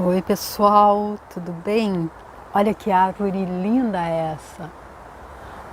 Oi pessoal, tudo bem? Olha que árvore linda essa!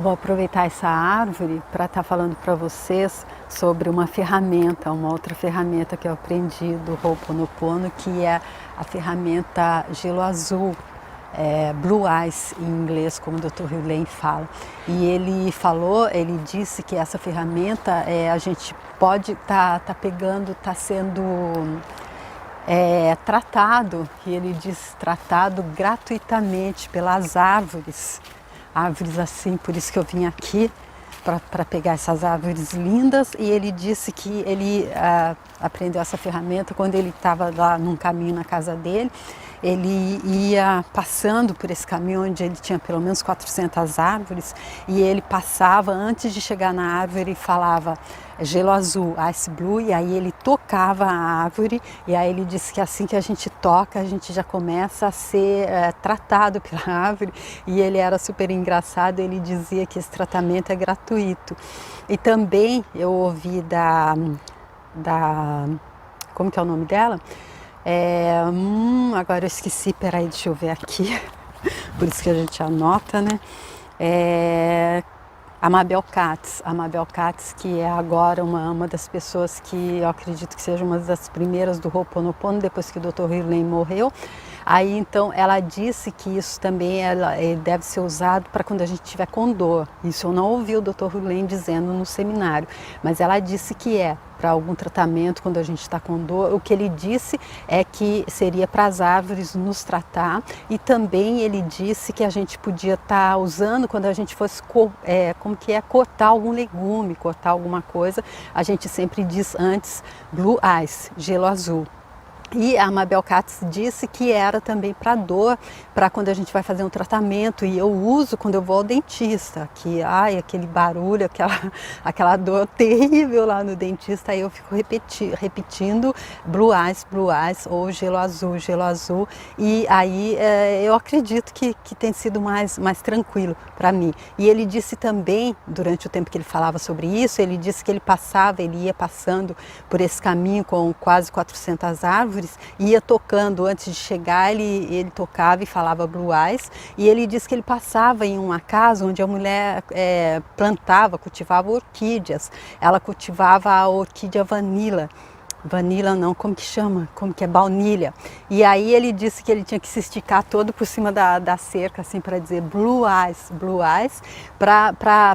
Vou aproveitar essa árvore para estar falando para vocês sobre uma outra ferramenta que eu aprendi do Ho'oponopono, que é a ferramenta gelo azul, Blue Eyes em inglês, como o Dr. Hugh fala. E ele disse que essa ferramenta a gente pode tá pegando, está sendo tratado, e ele diz tratado gratuitamente pelas árvores assim, por isso que eu vim aqui para pegar essas árvores lindas. E ele disse que ele aprendeu essa ferramenta quando ele estava lá num caminho na casa dele. Ele ia passando por esse caminho onde ele tinha pelo menos 400 árvores, e ele passava, antes de chegar na árvore, falava gelo azul, ice blue, e aí ele tocava a árvore, e aí ele disse que assim que a gente toca, a gente já começa a ser tratado pela árvore. E ele era super engraçado, ele dizia que esse tratamento é gratuito. E também eu ouvi como que é o nome dela? Agora eu esqueci, peraí, deixa eu ver aqui, por isso que a gente anota, né? A Mabel Katz, que é agora uma das pessoas que eu acredito que seja uma das primeiras do Ho'oponopono, depois que o Dr. Hugh morreu. Aí então ela disse que isso também deve ser usado para quando a gente estiver com dor. Isso eu não ouvi o Dr. Hugh dizendo no seminário, mas ela disse que para algum tratamento quando a gente está com dor. O que ele disse é que seria para as árvores nos tratar, e também ele disse que a gente podia estar usando quando a gente fosse cortar algum legume, cortar alguma coisa. A gente sempre diz antes blue eyes, gelo azul. E a Mabel Katz disse que era também para dor, para quando a gente vai fazer um tratamento, e eu uso quando eu vou ao dentista, que aquele barulho, aquela dor terrível lá no dentista, aí eu fico repetindo blue eyes ou gelo azul, e aí eu acredito que tem sido mais tranquilo para mim. E ele disse também, durante o tempo que ele falava sobre isso, ele disse que ele ia passando por esse caminho com quase 400 árvores, ia tocando, antes de chegar ele tocava e falava blue eyes. E ele disse que ele passava em uma casa onde a mulher cultivava orquídeas. Ela cultivava a orquídea vanilla não, como que chama? Como que é? Baunilha. E aí ele disse que ele tinha que se esticar todo por cima da cerca, assim, para dizer blue eyes, para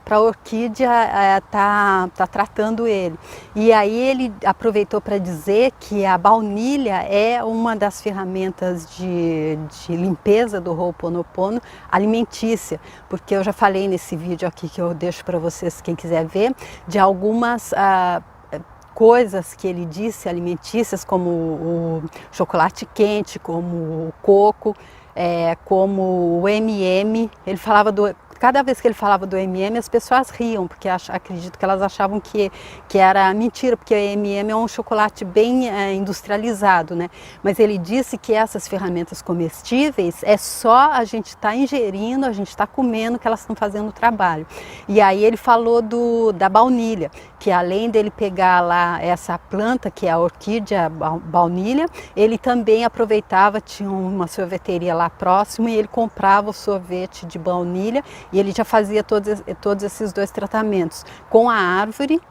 a orquídea tá tratando ele. E aí ele aproveitou para dizer que a baunilha é uma das ferramentas de limpeza do Ho'oponopono alimentícia, porque eu já falei nesse vídeo aqui que eu deixo para vocês, quem quiser ver, de algumas coisas que ele disse alimentícias, como o chocolate quente, como o coco, como o M&M. Ele falava cada vez que ele falava do M&M, as pessoas riam, porque acredito que elas achavam que era mentira, porque o M&M é um chocolate bem industrializado, né? Mas ele disse que essas ferramentas comestíveis é só a gente estar ingerindo, a gente está comendo, que elas estão fazendo o trabalho. E aí ele falou da baunilha, que além dele pegar lá essa planta, que é a orquídea baunilha, ele também aproveitava, tinha uma sorveteria lá próximo, e ele comprava o sorvete de baunilha, e ele já fazia todos esses dois tratamentos com a árvore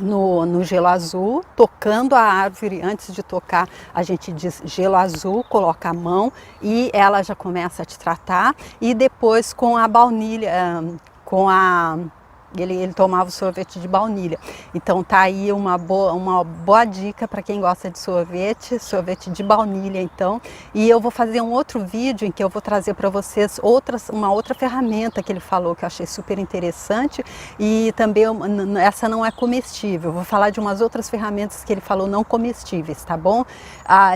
no gelo azul, tocando a árvore. Antes de tocar, a gente diz gelo azul, coloca a mão e ela já começa a te tratar. E depois com a baunilha, ele tomava o sorvete de baunilha. Então tá aí uma boa dica para quem gosta de sorvete de baunilha, então. E eu vou fazer um outro vídeo em que eu vou trazer para vocês uma outra ferramenta que ele falou, que eu achei super interessante, e também essa não é comestível. Eu vou falar de umas outras ferramentas que ele falou não comestíveis, tá bom?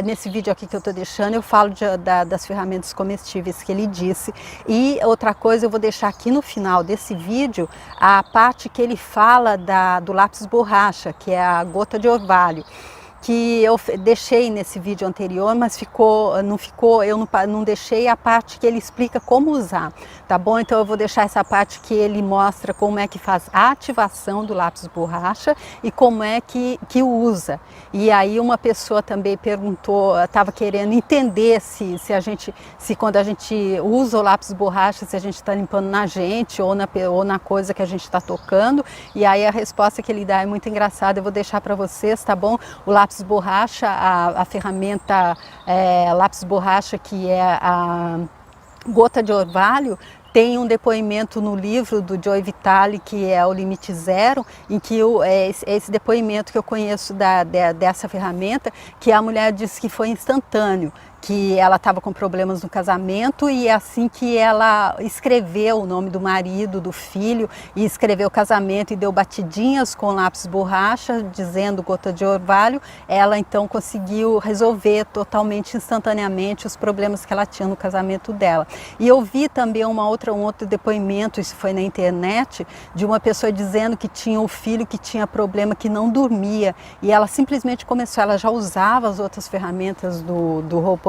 Nesse vídeo aqui que eu tô deixando, eu falo das ferramentas comestíveis que ele disse. E outra coisa, eu vou deixar aqui no final desse vídeo a parte que ele fala do lápis borracha, que é a gota de orvalho. que eu deixei nesse vídeo anterior, mas eu não deixei a parte que ele explica como usar, tá bom? Então eu vou deixar essa parte que ele mostra como é que faz a ativação do lápis borracha e como é que usa. E aí uma pessoa também perguntou, estava querendo entender se quando a gente usa o lápis borracha, se a gente está limpando na gente ou na coisa que a gente está tocando. E aí a resposta que ele dá é muito engraçada, eu vou deixar para vocês, tá bom? O lápis borracha, a ferramenta lápis borracha, que é a gota de orvalho, tem um depoimento no livro do Joe Vitale, que é o Limite Zero, em que esse depoimento que eu conheço dessa ferramenta, que a mulher disse que foi instantâneo, que ela estava com problemas no casamento e assim que ela escreveu o nome do marido, do filho, e escreveu o casamento e deu batidinhas com lápis borracha, dizendo gota de orvalho, ela então conseguiu resolver totalmente, instantaneamente, os problemas que ela tinha no casamento dela. E eu vi também um outro depoimento, isso foi na internet, de uma pessoa dizendo que tinha um filho que tinha problema, que não dormia, e ela simplesmente começou, ela já usava as outras ferramentas do Ho'oponopono,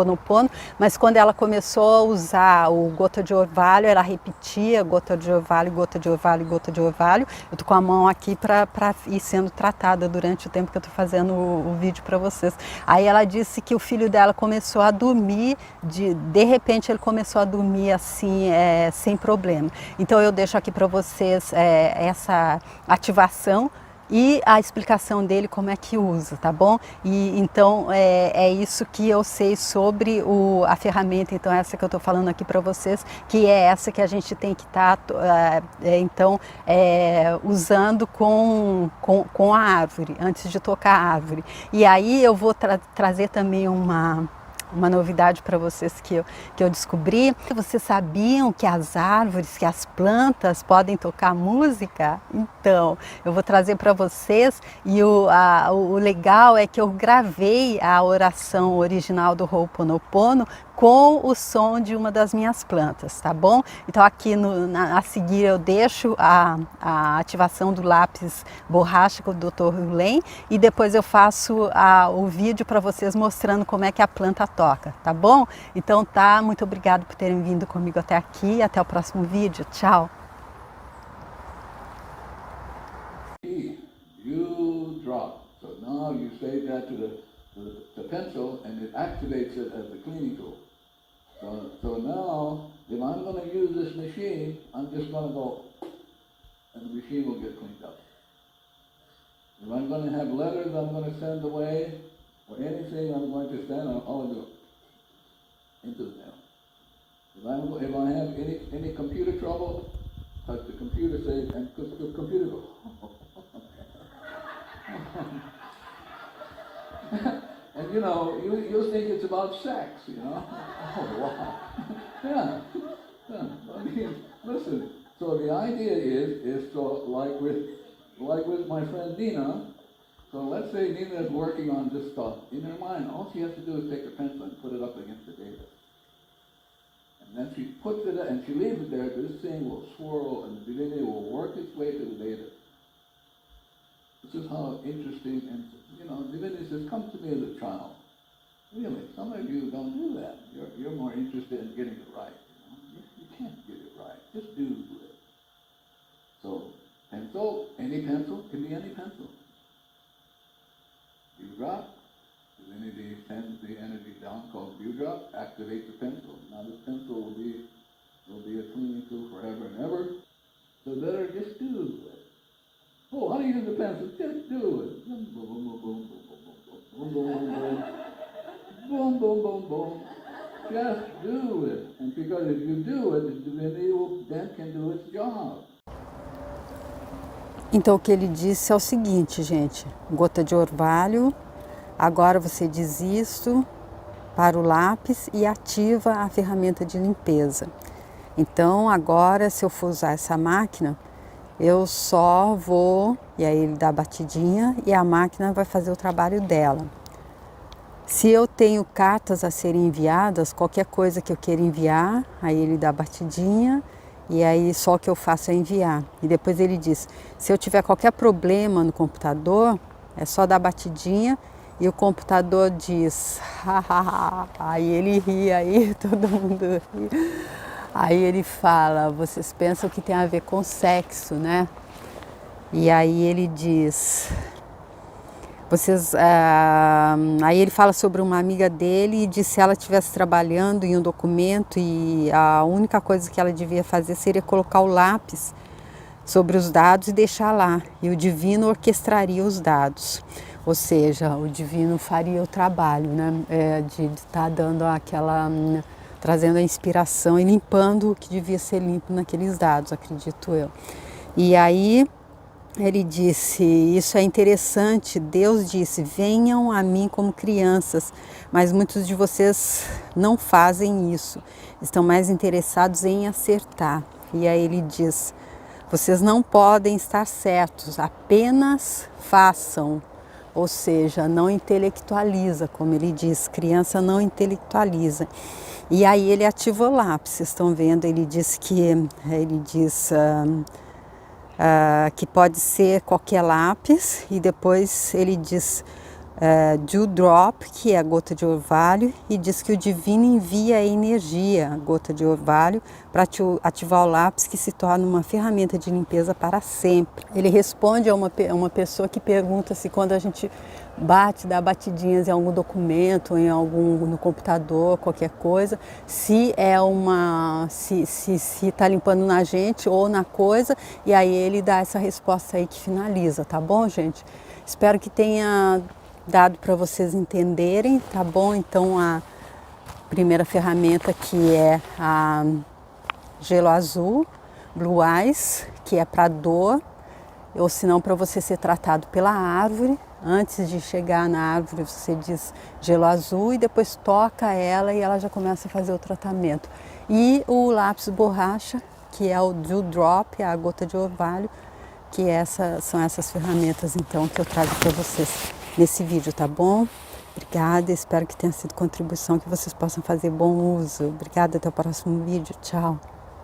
mas quando ela começou a usar o gota de orvalho, ela repetia gota de orvalho, gota de orvalho, gota de orvalho. Eu tô com a mão aqui para ir sendo tratada durante o tempo que eu tô fazendo o vídeo para vocês. Aí ela disse que o filho dela começou a dormir, de repente ele começou a dormir assim, sem problema. Então eu deixo aqui para vocês essa ativação e a explicação dele como é que usa, tá bom? E então é isso que eu sei sobre a ferramenta, então essa que eu estou falando aqui para vocês, que é essa que a gente tem que estar usando com a árvore, antes de tocar a árvore. E aí eu vou trazer também uma novidade para vocês que eu descobri. Vocês sabiam que as árvores, que as plantas podem tocar música? Então, eu vou trazer para vocês, e o legal é que eu gravei a oração original do Ho'oponopono com o som de uma das minhas plantas, tá bom? Então aqui a seguir eu deixo a ativação do lápis borracha com o Dr. Hurley, e depois eu faço o vídeo para vocês mostrando como é que a planta toca, tá bom? Então tá, muito obrigado por terem vindo comigo até aqui, até o próximo vídeo, tchau! You drop. So now you say that to the pencil, and it activates it as a cleaning tool. So now, if I'm going to use this machine, I'm just going to go, and the machine will get cleaned up. If I'm going to have letters I'm going to send away, or anything I'm going to send, I'll do it into the mail. If I have any computer trouble, because the computer says, and the computer goes, and you know, you'll think it's about sex, you know. Oh, wow. Yeah. I mean, listen, so the idea is so like with my friend Nina, so let's say Nina is working on this stuff. In her mind, all she has to do is take a pencil and put it up against the data. And then she puts it, and she leaves it there, this thing will swirl, and the data will work its way to the data. This is how interesting, and you know, divinity says, come to me as a child. Really, some of you don't do that. You're more interested in getting it right. You can't get it right. Just do it. So, pencil, any pencil, can be any pencil. Dewdrop, divinity sends the energy down called dewdrop, activate the pencil. Now this pencil will be a cleaning tool forever and ever. So better just do it. Oh, how do you use the pencil? Just do it. Boom, boom, boom, boom, boom, boom, boom, boom, boom, boom, boom, boom, boom. Just do it. And because if you do it, the divinity then can do its job. Então o que ele disse é o seguinte, gente, gota de orvalho, agora você diz isso para o lápis e ativa a ferramenta de limpeza. Então agora, se eu for usar essa máquina, eu só vou, e aí ele dá a batidinha e a máquina vai fazer o trabalho dela. Se eu tenho cartas a serem enviadas, qualquer coisa que eu queira enviar, aí ele dá a batidinha e aí só o que eu faço é enviar. E depois ele diz, se eu tiver qualquer problema no computador, é só dar a batidinha E o computador diz, hahaha, aí ele ri, aí todo mundo ri. Aí ele fala, vocês pensam que tem a ver com sexo, né? E aí ele diz, aí ele fala sobre uma amiga dele e diz se ela estivesse trabalhando em um documento e a única coisa que ela devia fazer seria colocar o lápis sobre os dados e deixar lá. E o divino orquestraria os dados. Ou seja, o divino faria o trabalho, né? De estar dando trazendo a inspiração e limpando o que devia ser limpo naqueles dados, acredito eu. E aí ele disse, isso é interessante, Deus disse, venham a mim como crianças, mas muitos de vocês não fazem isso, estão mais interessados em acertar. E aí ele diz, vocês não podem estar certos, apenas façam. Ou seja, não intelectualiza, como ele diz, criança não intelectualiza. E aí ele ativa o lápis, vocês estão vendo, ele diz que pode ser qualquer lápis, e depois ele diz dewdrop, que é a gota de orvalho, e diz que o divino envia a energia, a gota de orvalho, para ativar o lápis, que se torna uma ferramenta de limpeza para sempre. Ele responde a uma pessoa que pergunta se quando a gente dá batidinhas em algum documento, no computador, qualquer coisa, se está limpando na gente ou na coisa, e aí ele dá essa resposta aí que finaliza, tá bom, gente? Espero que tenha dado para vocês entenderem, tá bom? Então a primeira ferramenta, que é a gelo azul, Blue Eyes, que é para dor, ou se não para você ser tratado pela árvore. Antes de chegar na árvore você diz gelo azul e depois toca ela e ela já começa a fazer o tratamento. E o lápis borracha, que é o dewdrop, a gota de orvalho, que são essas ferramentas então que eu trago para vocês nesse vídeo, tá bom? Obrigada, espero que tenha sido contribuição, que vocês possam fazer bom uso. Obrigada, até o próximo vídeo, tchau!